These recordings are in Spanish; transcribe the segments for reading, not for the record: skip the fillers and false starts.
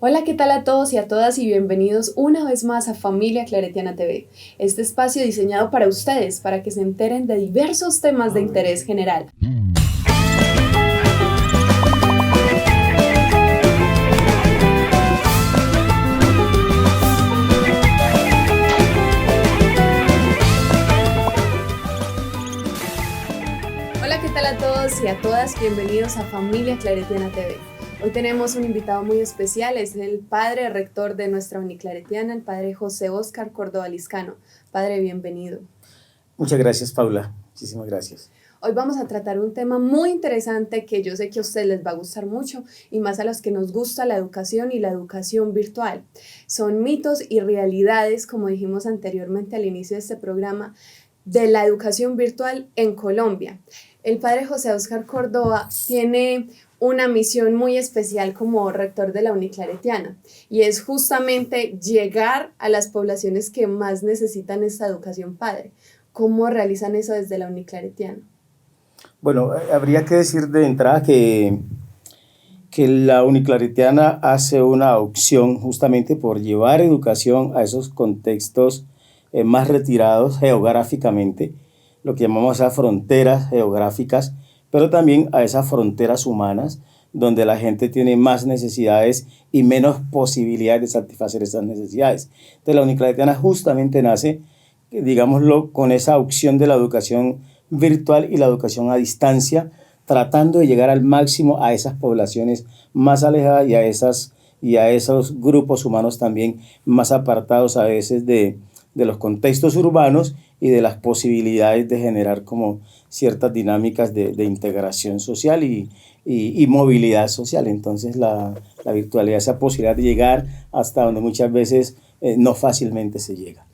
Hola, ¿qué tal a todos y a todas y bienvenidos una vez más a Familia Claretiana TV, este espacio diseñado para ustedes, para que se enteren de diversos temas de interés general. Hola, ¿qué tal a todos y a todas? Bienvenidos a Familia Claretiana TV. Hoy tenemos un invitado muy especial, es el padre rector de nuestra Uniclaretiana, el padre José Óscar Córdoba Liscano. Padre, bienvenido. Muchas gracias, Paula. Muchísimas gracias. Hoy vamos a tratar un tema muy interesante que yo sé que a ustedes les va a gustar mucho y más a los que nos gusta la educación y la educación virtual. Son mitos y realidades, como dijimos anteriormente al inicio de este programa, de la educación virtual en Colombia. El padre José Óscar Córdoba tiene una misión muy especial como rector de la Uniclaretiana y es justamente llegar a las poblaciones que más necesitan esta educación, padre. ¿Cómo realizan eso desde la Uniclaretiana? Bueno, habría que decir de entrada que la Uniclaretiana hace una opción justamente por llevar educación a esos contextos más retirados geográficamente, lo que llamamos a fronteras geográficas, pero también a esas fronteras humanas, donde la gente tiene más necesidades y menos posibilidades de satisfacer esas necesidades. Entonces la Uniclaretiana justamente nace, digámoslo, con esa opción de la educación virtual y la educación a distancia, tratando de llegar al máximo a esas poblaciones más alejadas y a esos grupos humanos también más apartados a veces de los contextos urbanos y de las posibilidades de generar como ciertas dinámicas de integración social y movilidad social. Entonces la virtualidad, esa posibilidad de llegar hasta donde muchas veces no fácilmente se llega.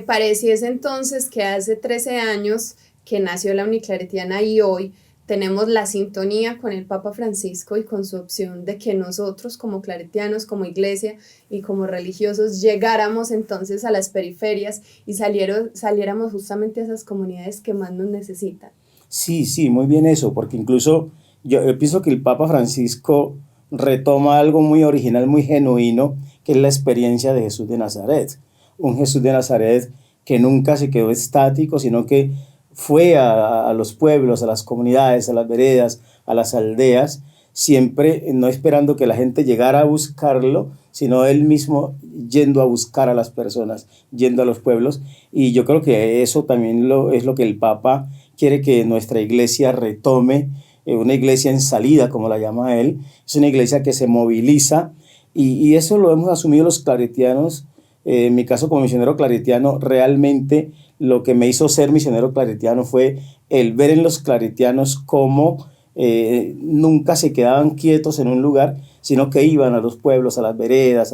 Pareciese entonces que hace 13 años que nació la Uniclaretiana y hoy tenemos la sintonía con el Papa Francisco y con su opción de que nosotros como claretianos, como iglesia y como religiosos llegáramos entonces a las periferias y saliéramos justamente a esas comunidades que más nos necesitan. Sí, muy bien eso, porque incluso yo pienso que el Papa Francisco retoma algo muy original, muy genuino, que es la experiencia de Jesús de Nazaret. Un Jesús de Nazaret que nunca se quedó estático, sino que fue a los pueblos, a las comunidades, a las veredas, a las aldeas, siempre no esperando que la gente llegara a buscarlo, sino él mismo yendo a buscar a las personas, yendo a los pueblos. Y yo creo que eso también es lo que el Papa quiere que nuestra iglesia retome, una iglesia en salida, como la llama él. Es una iglesia que se moviliza y eso lo hemos asumido los claretianos. En mi caso como misionero claretiano, realmente lo que me hizo ser misionero claretiano fue el ver en los claretianos cómo nunca se quedaban quietos en un lugar, sino que iban a los pueblos, a las veredas,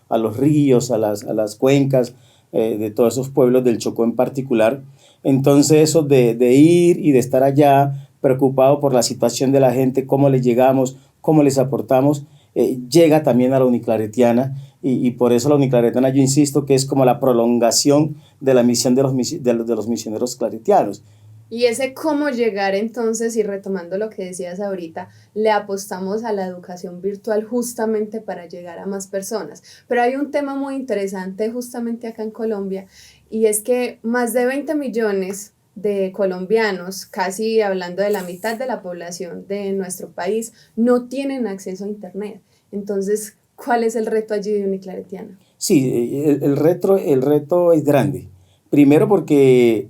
a los ríos, a las cuencas de todos esos pueblos del Chocó en particular. Entonces eso de ir y de estar allá preocupado por la situación de la gente, cómo les llegamos, cómo les aportamos, llega también a la Uniclaretiana y por eso la Uniclaretiana yo insisto que es como la prolongación de la misión de los misioneros claretianos. Y ese cómo llegar entonces, y retomando lo que decías ahorita, le apostamos a la educación virtual justamente para llegar a más personas. Pero hay un tema muy interesante justamente acá en Colombia, y es que más de 20 millones de colombianos, casi hablando de la mitad de la población de nuestro país, no tienen acceso a Internet. Entonces, ¿cuál es el reto allí de Uniclaretiana? Sí, el reto es grande. Primero porque,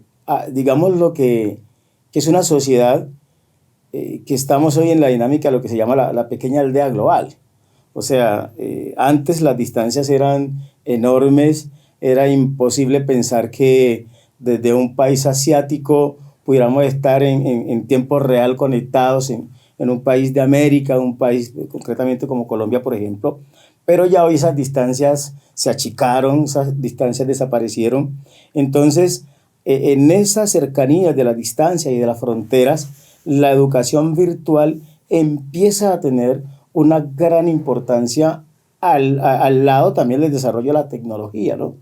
digamos, que es una sociedad que estamos hoy en la dinámica de lo que se llama la pequeña aldea global. O sea, antes las distancias eran enormes, era imposible pensar que desde un país asiático pudiéramos estar en tiempo real conectados en un país de América, un país concretamente como Colombia, por ejemplo. Pero ya hoy esas distancias se achicaron, esas distancias desaparecieron. Entonces, en esa cercanía de la distancia y de las fronteras, la educación virtual empieza a tener una gran importancia al lado también del desarrollo de la tecnología, ¿no?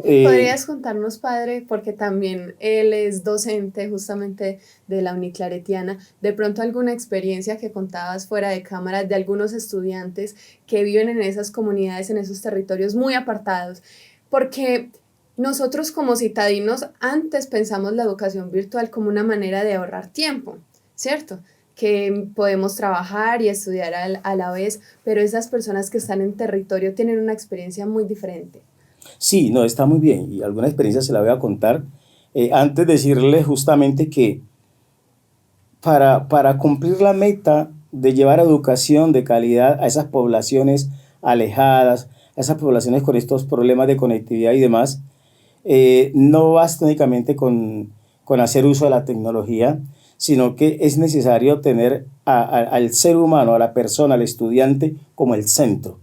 Eh, ¿Podrías contarnos, padre, porque también él es docente justamente de la Uniclaretiana, de pronto alguna experiencia que contabas fuera de cámara de algunos estudiantes que viven en esas comunidades, en esos territorios muy apartados? Porque nosotros como citadinos antes pensamos la educación virtual como una manera de ahorrar tiempo, ¿cierto? Que podemos trabajar y estudiar a la vez, pero esas personas que están en territorio tienen una experiencia muy diferente. sí, no, está muy bien y alguna experiencia se la voy a contar. Antes decirle justamente que para cumplir la meta de llevar educación de calidad a esas poblaciones alejadas, a esas poblaciones con estos problemas de conectividad y demás, no basta únicamente con hacer uso de la tecnología, sino que es necesario tener al ser humano, a la persona, al estudiante como el centro.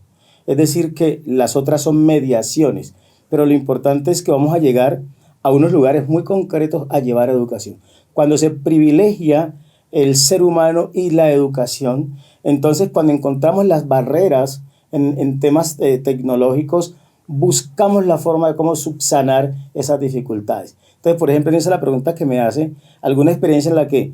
Es decir, que las otras son mediaciones, pero lo importante es que vamos a llegar a unos lugares muy concretos a llevar educación. Cuando se privilegia el ser humano y la educación, entonces cuando encontramos las barreras en temas tecnológicos, buscamos la forma de cómo subsanar esas dificultades. Entonces, por ejemplo, en esa es la pregunta que me hace, alguna experiencia en la que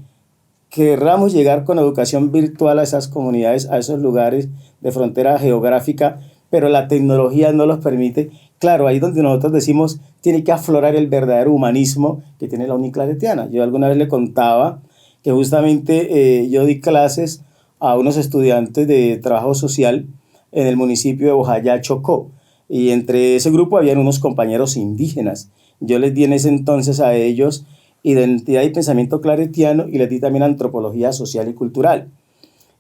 querramos llegar con educación virtual a esas comunidades, a esos lugares de frontera geográfica, pero la tecnología no los permite. Claro, ahí donde nosotros decimos, tiene que aflorar el verdadero humanismo que tiene la Uniclaretiana. Yo alguna vez le contaba que justamente yo di clases a unos estudiantes de trabajo social en el municipio de Bojayá, Chocó, y entre ese grupo habían unos compañeros indígenas. Yo les di en ese entonces a ellos identidad y pensamiento claretiano y les di también antropología social y cultural.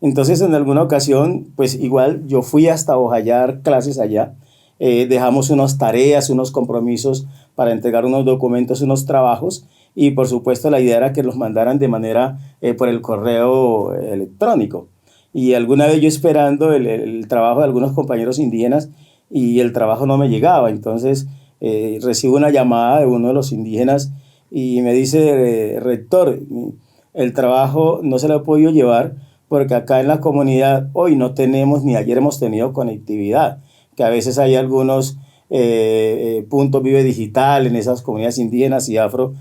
Entonces, en alguna ocasión, pues igual yo fui hasta Bojayá a dar clases allá, dejamos unas tareas, unos compromisos para entregar unos documentos, unos trabajos, y por supuesto la idea era que los mandaran de manera por el correo electrónico. Y alguna vez yo esperando el trabajo de algunos compañeros indígenas y el trabajo no me llegaba, entonces recibo una llamada de uno de los indígenas y me dice, rector, el trabajo no se lo he podido llevar porque acá en la comunidad hoy no tenemos ni ayer hemos tenido conectividad, que a veces hay algunos puntos Vive Digital en esas comunidades indígenas y afro,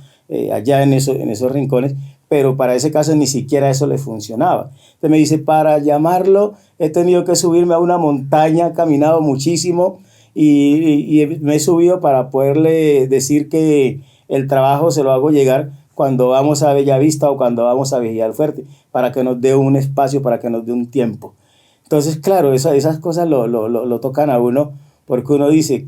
allá en esos rincones, pero para ese caso ni siquiera eso le funcionaba. Entonces me dice, para llamarlo he tenido que subirme a una montaña, he caminado muchísimo y me he subido para poderle decir que el trabajo se lo hago llegar cuando vamos a Bellavista o cuando vamos a Vigía Fuerte, para que nos dé un espacio, para que nos dé un tiempo. Entonces, claro, esas cosas lo tocan a uno, porque uno dice,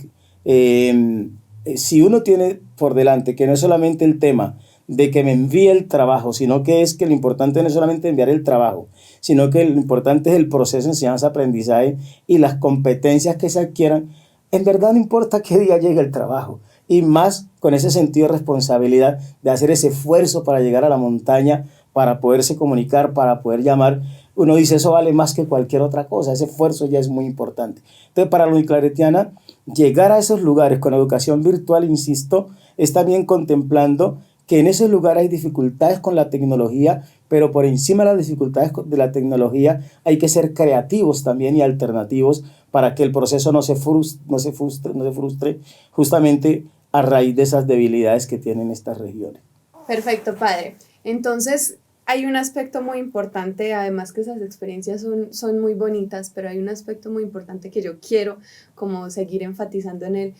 si uno tiene por delante que no es solamente el tema de que me envíe el trabajo, sino que es que lo importante no es solamente enviar el trabajo, sino que lo importante es el proceso de enseñanza-aprendizaje y las competencias que se adquieran, en verdad no importa qué día llegue el trabajo, y más con ese sentido de responsabilidad de hacer ese esfuerzo para llegar a la montaña, para poderse comunicar, para poder llamar. Uno dice, eso vale más que cualquier otra cosa, ese esfuerzo ya es muy importante. Entonces, para la Uniclaretiana, llegar a esos lugares con educación virtual, insisto, es también contemplando que en esos lugares hay dificultades con la tecnología, pero por encima de las dificultades de la tecnología hay que ser creativos también y alternativos para que el proceso no se frustre justamente a raíz de esas debilidades que tienen estas regiones. Perfecto, padre. Entonces, hay un aspecto muy importante, además que esas experiencias son muy bonitas, pero hay un aspecto muy importante que yo quiero como seguir enfatizando en él,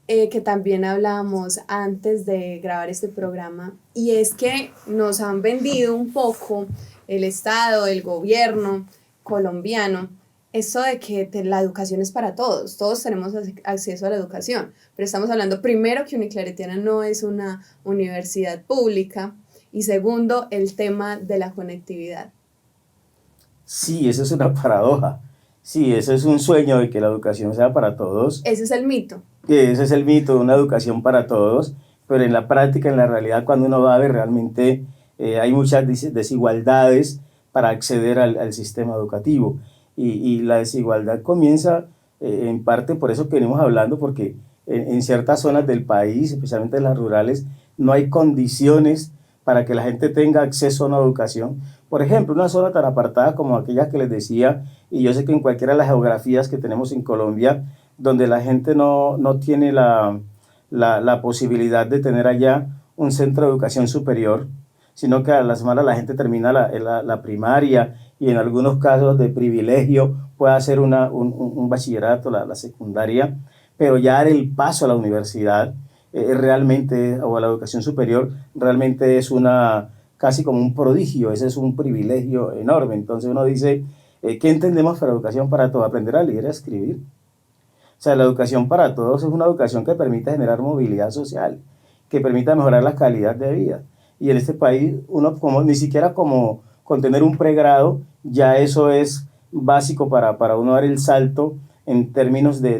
que también hablábamos antes de grabar este programa, y es que nos han vendido un poco el Estado, el gobierno colombiano, eso de que la educación es para todos, todos tenemos acceso a la educación, pero estamos hablando primero que Uniclaretiana no es una universidad pública y segundo el tema de la conectividad. Sí, eso es una paradoja. Sí, eso es un sueño de que la educación sea para todos, Ese es el mito. que ese es el mito de una educación para todos, pero en la práctica, en la realidad, cuando uno va a ver realmente hay muchas desigualdades para acceder al sistema educativo. Y la desigualdad comienza en parte por eso que venimos hablando, porque en ciertas zonas del país, especialmente en las rurales, no hay condiciones para que la gente tenga acceso a una educación. Por ejemplo, una zona tan apartada como aquella que les decía, y yo sé que en cualquiera de las geografías que tenemos en Colombia, donde la gente no tiene la posibilidad de tener allá un centro de educación superior, sino que a las malas la gente termina la primaria y en algunos casos de privilegio puede hacer un bachillerato, la secundaria, pero ya dar el paso a la universidad realmente, o a la educación superior, realmente es casi como un prodigio, ese es un privilegio enorme. Entonces uno dice, ¿qué entendemos por educación para todos? Aprender a leer y a escribir. O sea, la educación para todos es una educación que permite generar movilidad social, que permita mejorar la calidad de vida. Y en este país, uno ni siquiera como con tener un pregrado, ya eso es básico para uno dar el salto en términos de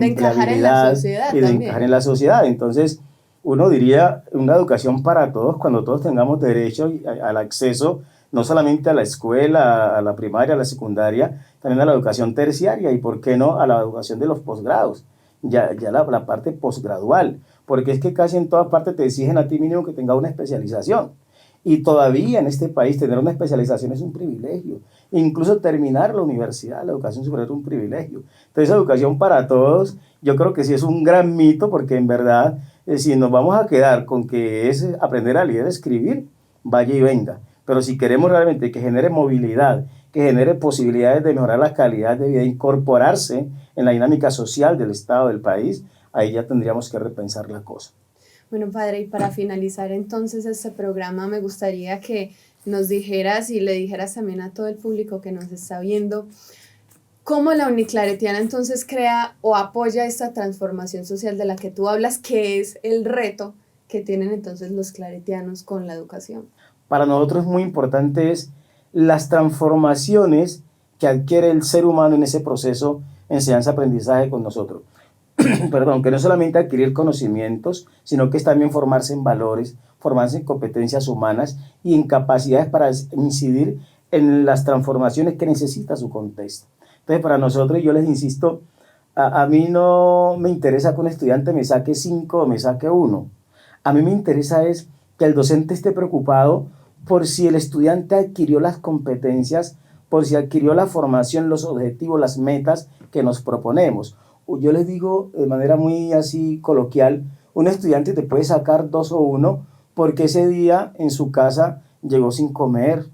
encajar en la empleabilidad sociedad y de también. encajar en la sociedad. Entonces, uno diría una educación para todos cuando todos tengamos derecho al acceso no solamente a la escuela, a la primaria, a la secundaria, también a la educación terciaria y, ¿por qué no?, a la educación de los posgrados, ya la parte posgradual, porque es que casi en todas partes te exigen a ti mínimo que tengas una especialización. Y todavía en este país tener una especialización es un privilegio. Incluso terminar la universidad, la educación superior es un privilegio. Entonces, educación para todos, yo creo que sí es un gran mito, porque en verdad, si nos vamos a quedar con que es aprender a leer y escribir, vaya y venga. Pero si queremos realmente que genere movilidad, que genere posibilidades de mejorar la calidad de vida, incorporarse en la dinámica social del Estado, del país, ahí ya tendríamos que repensar la cosa. Bueno, padre, y para finalizar entonces este programa, me gustaría que nos dijeras y le dijeras también a todo el público que nos está viendo, ¿cómo la Uniclaretiana entonces crea o apoya esta transformación social de la que tú hablas, que es el reto que tienen entonces los claretianos con la educación? Para nosotros muy importante es las transformaciones que adquiere el ser humano en ese proceso enseñanza-aprendizaje con nosotros. Perdón, que no es solamente adquirir conocimientos, sino que es también formarse en valores, formarse en competencias humanas y en capacidades para incidir en las transformaciones que necesita su contexto. Entonces, para nosotros, yo les insisto, a mí no me interesa que un estudiante me saque 5 o me saque 1. A mí me interesa es que el docente esté preocupado por si el estudiante adquirió las competencias, por si adquirió la formación, los objetivos, las metas que nos proponemos. Yo les digo de manera muy así coloquial, un estudiante te puede sacar 2 o 1 porque ese día en su casa llegó sin comer,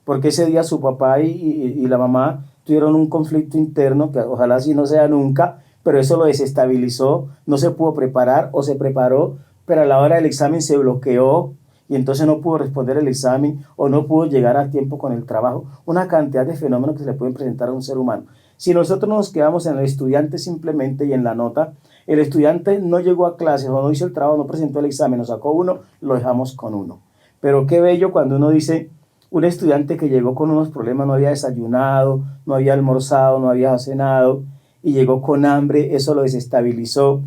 porque ese día su papá y la mamá tuvieron un conflicto interno, que ojalá así no sea nunca, pero eso lo desestabilizó, no se pudo preparar o se preparó, pero a la hora del examen se bloqueó y entonces no pudo responder el examen o no pudo llegar a tiempo con el trabajo. Una cantidad de fenómenos que se le pueden presentar a un ser humano. Si nosotros nos quedamos en el estudiante simplemente y en la nota, el estudiante no llegó a clases o no hizo el trabajo, no presentó el examen, nos sacó 1, lo dejamos con 1. Pero qué bello cuando uno dice, un estudiante que llegó con unos problemas, no había desayunado, no había almorzado, no había cenado y llegó con hambre, eso lo desestabilizó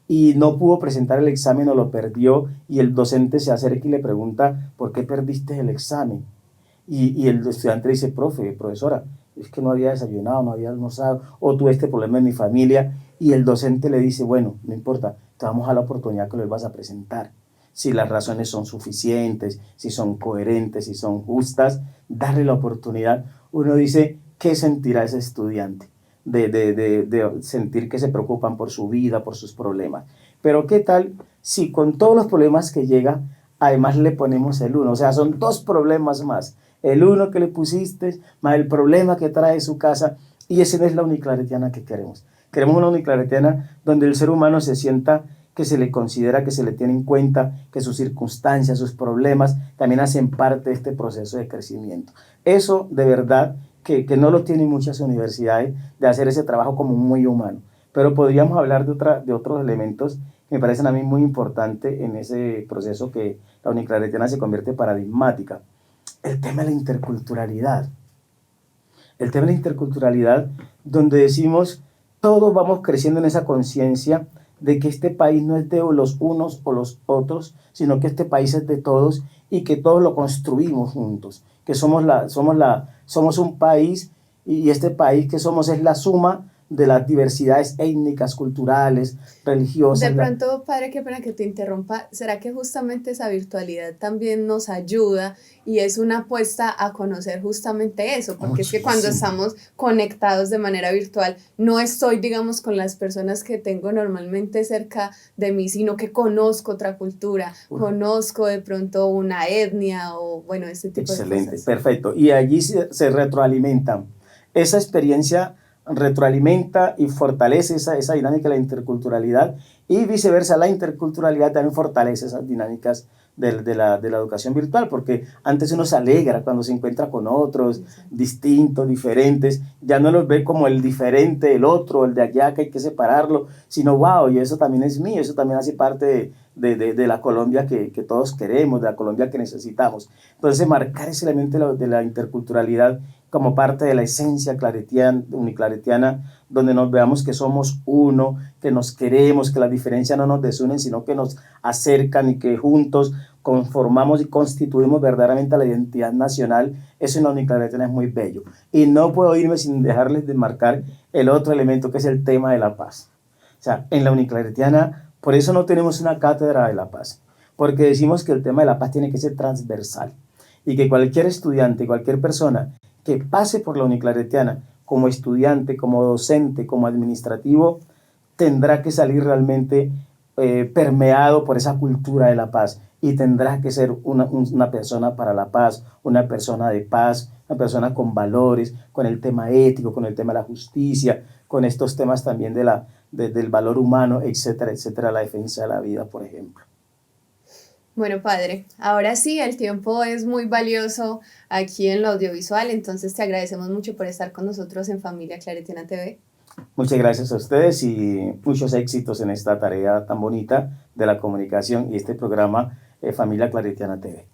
y no pudo presentar el examen o lo perdió y el docente se acerca y le pregunta, ¿por qué perdiste el examen? Y el estudiante le dice, profesora, es que no había desayunado, no había almorzado, o tuve este problema en mi familia, y el docente le dice, bueno, no importa, te vamos a dar la oportunidad que lo vas a presentar. Si las razones son suficientes, si son coherentes, si son justas, darle la oportunidad. Uno dice, ¿qué sentirá ese estudiante? De sentir que se preocupan por su vida, por sus problemas. Pero ¿qué tal si con todos los problemas que llega, además le ponemos el 1? O sea, son 2 problemas más. El 1 que le pusiste, más el problema que trae su casa, y esa no es la uniclaretiana que queremos. Queremos una uniclaretiana donde el ser humano se sienta que se le considera, que se le tiene en cuenta, que sus circunstancias, sus problemas también hacen parte de este proceso de crecimiento. Eso de verdad que no lo tienen muchas universidades, de hacer ese trabajo como muy humano. Pero podríamos hablar de otros elementos que me parecen a mí muy importantes en ese proceso que la uniclaretiana se convierte paradigmática. El tema de la interculturalidad. El tema de la interculturalidad, donde decimos, todos vamos creciendo en esa conciencia de que este país no es de los unos o los otros, sino que este país es de todos y que todos lo construimos juntos, que somos un país y este país que somos es la suma de las diversidades étnicas, culturales, religiosas. De pronto, padre, qué pena que te interrumpa, ¿será que justamente esa virtualidad también nos ayuda y es una apuesta a conocer justamente eso? Porque Muchísimo. es que cuando estamos conectados de manera virtual, no estoy, digamos, con las personas que tengo normalmente cerca de mí, sino que conozco otra cultura, conozco de pronto una etnia o, bueno, este tipo de cosas. Excelente, perfecto. Y allí se retroalimentan. Esa experiencia retroalimenta y fortalece esa dinámica de la interculturalidad, y viceversa, la interculturalidad también fortalece esas dinámicas de la educación virtual, porque antes uno se alegra cuando se encuentra con otros distintos, diferentes, ya no los ve como el diferente, el otro, el de allá que hay que separarlo, sino wow, y eso también es mío, eso también hace parte de la Colombia que todos queremos, de la Colombia que necesitamos. Entonces, marcar ese elemento de la interculturalidad como parte de la esencia claretiana, uniclaretiana, donde nos veamos que somos uno, que nos queremos, que las diferencias no nos desunen, sino que nos acercan y que juntos conformamos y constituimos verdaderamente la identidad nacional. Eso en la uniclaretiana es muy bello. Y no puedo irme sin dejarles de marcar el otro elemento, que es el tema de la paz. O sea, en la uniclaretiana, por eso no tenemos una cátedra de la paz, porque decimos que el tema de la paz tiene que ser transversal y que cualquier estudiante, cualquier persona que pase por la uniclaretiana como estudiante, como docente, como administrativo, tendrá que salir realmente permeado por esa cultura de la paz y tendrá que ser una persona para la paz, una persona de paz, una persona con valores, con el tema ético, con el tema de la justicia, con estos temas también del valor humano, etcétera, etcétera, la defensa de la vida, por ejemplo. Bueno, padre, ahora sí, el tiempo es muy valioso aquí en lo audiovisual, entonces te agradecemos mucho por estar con nosotros en Familia Claretiana TV. Muchas gracias a ustedes y muchos éxitos en esta tarea tan bonita de la comunicación y este programa Familia Claretiana TV.